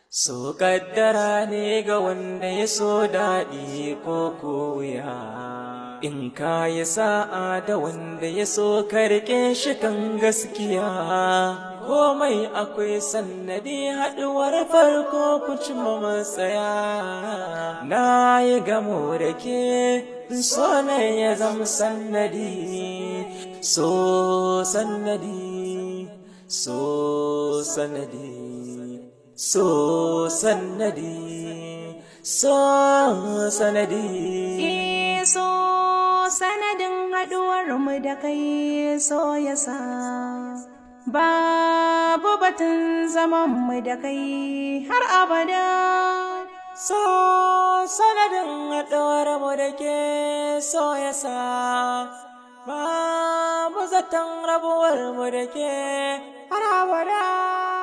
So kaddara ne ga wanda ya so daɗi ko wuya. In ka yi sa'a da wanda ya so karke shi kan gaskiya. Komai akwai sannadi haɗuwar farko ku cimma matsaya. Na yi gamo da ke so ne ya zama sannadi. So sannadi, so sannadi. So sanadi, so sanadi. So sanadin haɗuwar mu da kai so yasa. Babu batun zaman mu da kai har abada. So sanadin haɗuwar mu da ke so yasa. Babu zaton rabuwar mu da ke har abada.